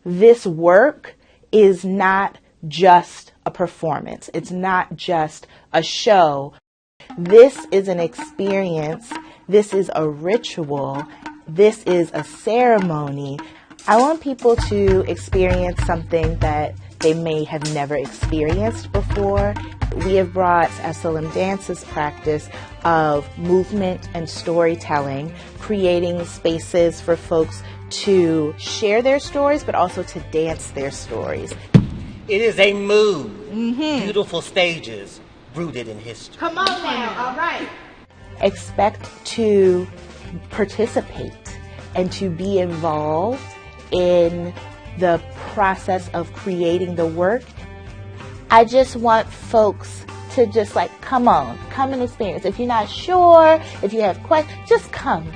this work is not just a performance. It's not just a show. This is an experience. This is a ritual. This is a ceremony. I want people to experience something that they may have never experienced before. We have brought SLM Dance's practice of movement and storytelling, creating spaces for folks to share their stories, but also to dance their stories. It is a mood. Beautiful stages rooted in history. Come on now, all right. Expect to participate and to be involved in the process of creating the work. I just want folks to just come and experience. If you're not sure, if you have questions, just come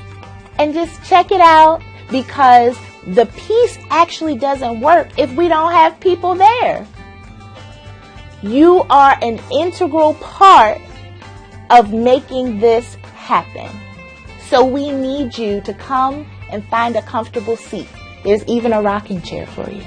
and just check it out, because the piece actually doesn't work if we don't have people there. You are an integral part of making this happen. So we need you to come and find a comfortable seat. There's even a rocking chair for you.